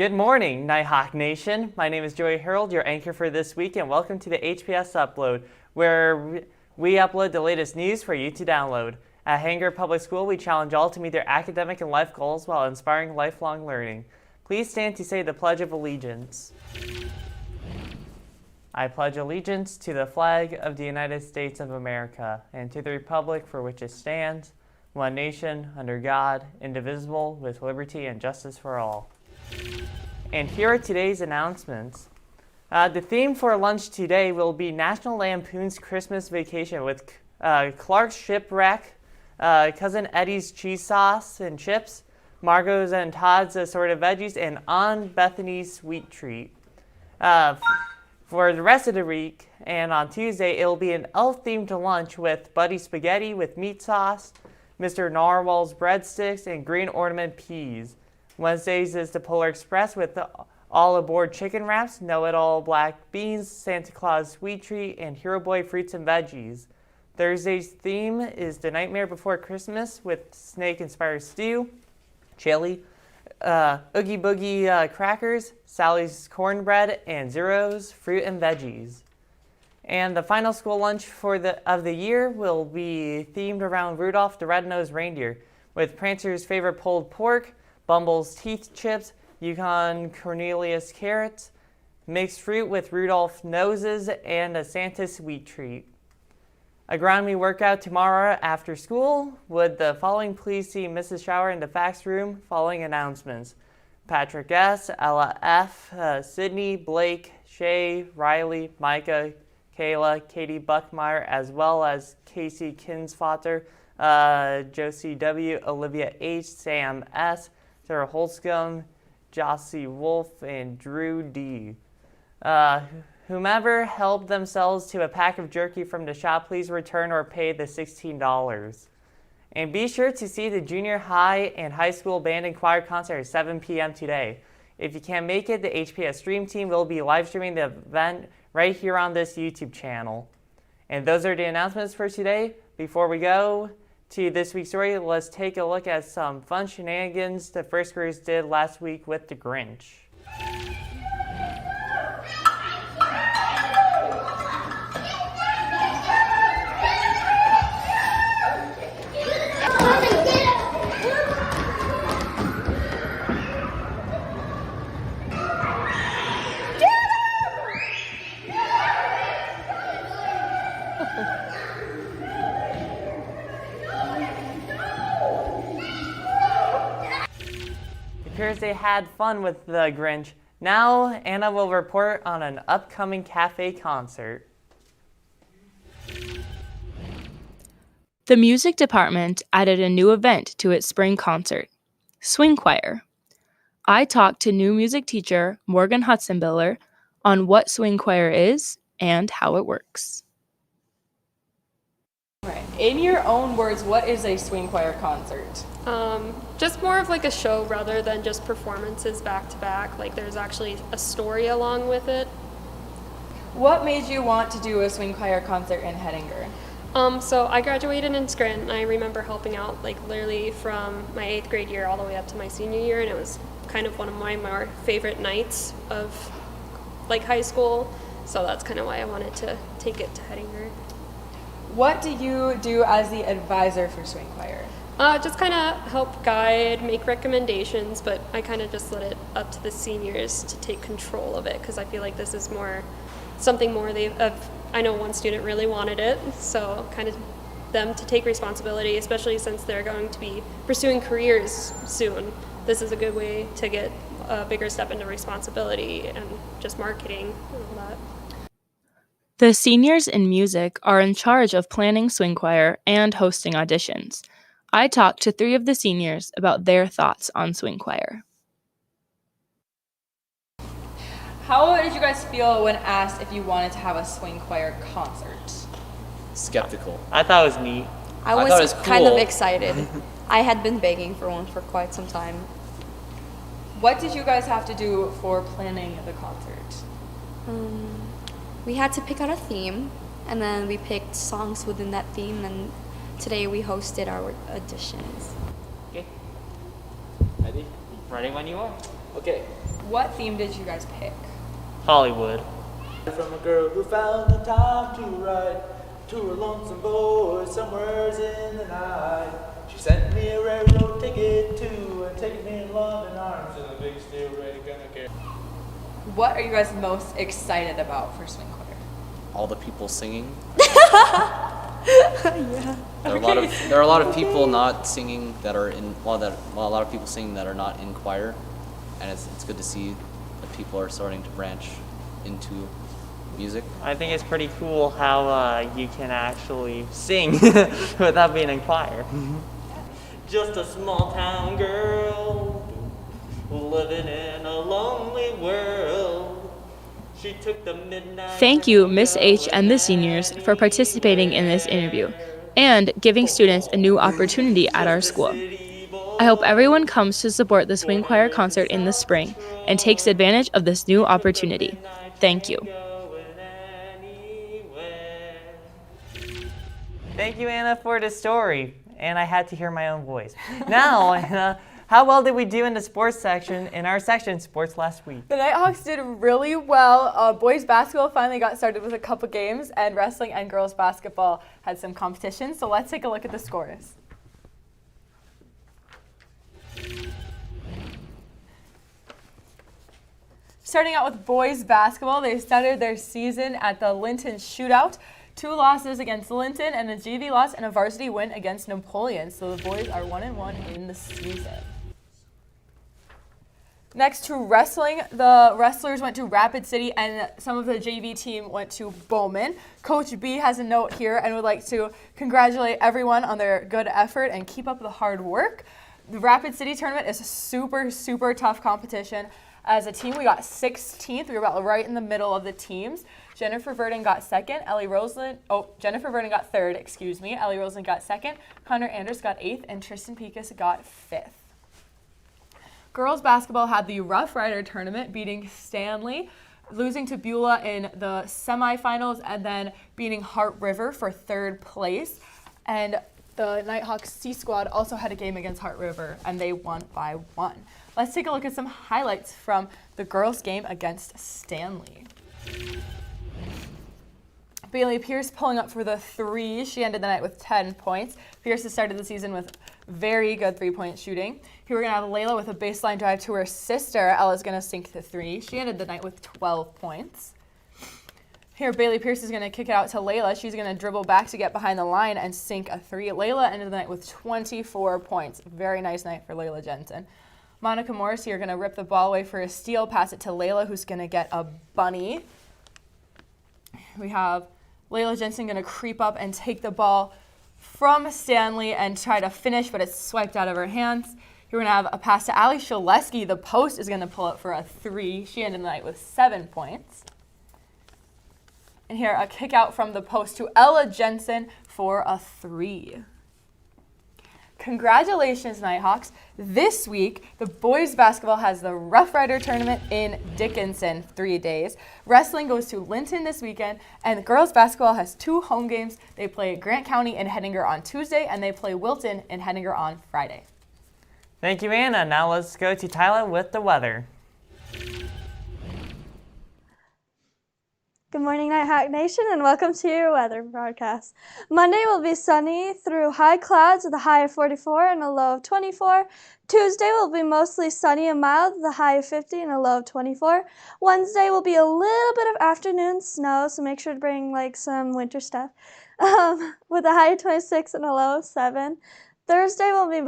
Good morning, Nighthawk Nation. My name is Joey Harold, your anchor for this week, and welcome to the HPS Upload, where we upload the latest news for you to download. At Hanger Public School, we challenge all to meet their academic and life goals while inspiring lifelong learning. Please stand to say the Pledge of Allegiance. I pledge allegiance to the flag of the United States of America and to the republic for which it stands, one nation, under God, indivisible, with liberty and justice for all. And here are today's announcements. The theme for lunch today will be National Lampoon's Christmas Vacation with Clark's Shipwreck, Cousin Eddie's Cheese Sauce and Chips, Margot's and Todd's Assorted Veggies, and Aunt Bethany's Sweet Treat. For the rest of the week, and on Tuesday, it'll be an elf-themed lunch with Buddy Spaghetti with meat sauce, Mr. Narwhal's breadsticks, and green ornament peas. Wednesdays is the Polar Express with the all-aboard chicken wraps, know-it-all black beans, Santa Claus Sweet Treat, and Hero Boy fruits and veggies. Thursday's theme is The Nightmare Before Christmas with snake-inspired stew, chili, Oogie Boogie crackers, Sally's cornbread, and Zero's fruit and veggies. And the final school lunch of the year will be themed around Rudolph the Red-Nosed Reindeer with Prancer's favorite pulled pork, Bumble's teeth chips, Yukon Cornelius carrots, mixed fruit with Rudolph noses, and a Santa sweet treat. Agronomy workout tomorrow after school. Would the following please see Mrs. Shower in the fax room? Following announcements: Patrick S., Ella F., Sydney, Blake, Shay, Riley, Micah, Kayla, Katie Buckmeyer, as well as Casey Kinsfater, Josie W., Olivia H., Sam S., Sarah Holscomb, Jossie Wolf, and Drew D. Whomever helped themselves to a pack of jerky from the shop, please return or pay the $16. And be sure to see the junior high and high school band and choir concert at 7 p.m. today. If you can't make it, the HPS Stream team will be live streaming the event right here on this YouTube channel. And those are the announcements for today. Before we go to this week's story, let's take a look at some fun shenanigans the first graders did last week with the Grinch. It appears they had fun with the Grinch. Now, Anna will report on an upcoming cafe concert. The music department added a new event to its spring concert, Swing Choir. I talked to new music teacher Morgan Hudsonbiller on what Swing Choir is and how it works. Right. In your own words, what is a swing choir concert? Just more of like a show rather than just performances back to back. Like there's actually a story along with it. What made you want to do a swing choir concert in Hettinger? So I graduated in Scranton. I remember helping out like literally from my 8th grade year all the way up to my senior year, and it was kind of one of my more favorite nights of like high school. So that's kind of why I wanted to take it to Hettinger. What do you do as the advisor for swing choir? Just kind of help guide, make recommendations, but I kind of just let it up to the seniors to take control of it because I feel like this is something more I know one student really wanted it, so kind of them to take responsibility, especially since they're going to be pursuing careers soon. This is a good way to get a bigger step into responsibility and just marketing and all that. The seniors in music are in charge of planning swing choir and hosting auditions. I talked to 3 of the seniors about their thoughts on swing choir. How did you guys feel when asked if you wanted to have a swing choir concert? Skeptical. I thought it was neat. I thought it was kind of cool. excited. I had been begging for one for quite some time. What did you guys have to do for planning the concert? We had to pick out a theme, and then we picked songs within that theme, and today we hosted our auditions. Okay. Ready? Ready when you are. Okay. What theme did you guys pick? Hollywood. From a girl who found the time to write to a lonesome boy somewheres in the night. She sent me a railroad ticket to and taken me in loving arms in a big steel ready gonna carry. What are you guys most excited about for swing choir? All the people singing. Yeah. There are a lot of people not singing that are in a lot of people singing that are not in choir, and it's good to see that people are starting to branch into music. I think it's pretty cool how you can actually sing without being in choir. Just a small town girl living in a lonely world. She took the midnight. Thank you, Miss H and the seniors, for participating in this interview and giving students a new opportunity at our school. I hope everyone comes to support the swing choir concert in the spring and takes advantage of this new opportunity. Thank you. Thank you, Anna, for the story. And I had to hear my own voice. Now, Anna, how well did we do in the sports section in our section, Sports, last week? The Nighthawks did really well. Boys basketball finally got started with a couple games, and wrestling and girls basketball had some competition. So let's take a look at the scores. Starting out with boys basketball, they started their season at the Linton Shootout. 2 losses against Linton and a JV loss and a varsity win against Napoleon. So the boys are 1-1 in the season. Next to wrestling, the wrestlers went to Rapid City and some of the JV team went to Bowman. Coach B has a note here and would like to congratulate everyone on their good effort and keep up the hard work. The Rapid City tournament is a super tough competition. As a team, we got 16th. We were about right in the middle of the teams. Jennifer Verdon got second. Jennifer Verdon got third, excuse me. Ellie Roseland got second. Connor Anders got 8th, and Tristan Picas got 5th. Girls basketball had the Rough Rider tournament, beating Stanley, losing to Beulah in the semifinals, and then beating Hart River for 3rd place. And the Nighthawks C squad also had a game against Hart River, and they won by 1. Let's take a look at some highlights from the girls' game against Stanley. Bailey Pierce pulling up for the 3. She ended the night with 10 points. Pierce has started the season with very good 3-point shooting. Here we're going to have Layla with a baseline drive to her sister. Ella's going to sink the 3. She ended the night with 12 points. Here, Bailey Pierce is going to kick it out to Layla. She's going to dribble back to get behind the line and sink a 3. Layla ended the night with 24 points. Very nice night for Layla Jensen. Monica Morris here going to rip the ball away for a steal, pass it to Layla, who's going to get a bunny. We have Layla Jensen going to creep up and take the ball from Stanley and try to finish, but it's swiped out of her hands. Here we're going to have a pass to Ali Shaleski. The post is going to pull up for a 3. She ended the night with 7 points. And here, a kick out from the post to Ella Jensen for a 3. Congratulations, Nighthawks. This week, the boys basketball has the Rough Rider tournament in Dickinson, 3 days. Wrestling goes to Linton this weekend, and the girls basketball has 2 home games. They play Grant County in Hettinger on Tuesday, and they play Wilton in Hettinger on Friday. Thank you, Anna. Now let's go to Tyler with the weather. Good morning, Nighthawk Nation, and welcome to your weather broadcast. Monday will be sunny through high clouds with a high of 44 and a low of 24. Tuesday will be mostly sunny and mild with a high of 50 and a low of 24. Wednesday will be a little bit of afternoon snow, so make sure to bring some winter stuff, with a high of 26 and a low of 7. Thursday will be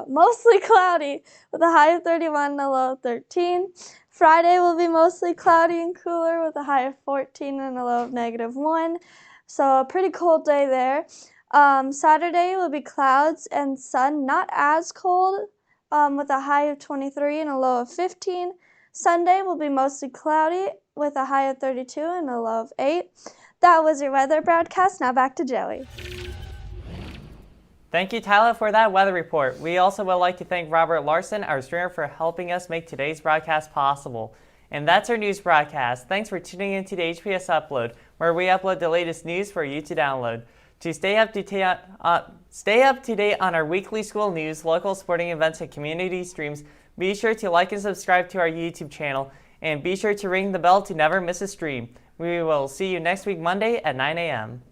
mostly cloudy with a high of 31 and a low of 13. Friday will be mostly cloudy and cooler with a high of 14 and a low of -1. So a pretty cold day there. Saturday will be clouds and sun, not as cold, with a high of 23 and a low of 15. Sunday will be mostly cloudy with a high of 32 and a low of 8. That was your weather broadcast. Now back to Joey. Thank you, Tyler, for that weather report. We also would like to thank Robert Larson, our streamer, for helping us make today's broadcast possible. And that's our news broadcast. Thanks for tuning in to the HPS Upload, where we upload the latest news for you to download. To stay up to date on our weekly school news, local sporting events, and community streams, Be sure to like and subscribe to our YouTube channel, and be sure to ring the bell to never miss a stream. We will see you next week, Monday at 9 a.m.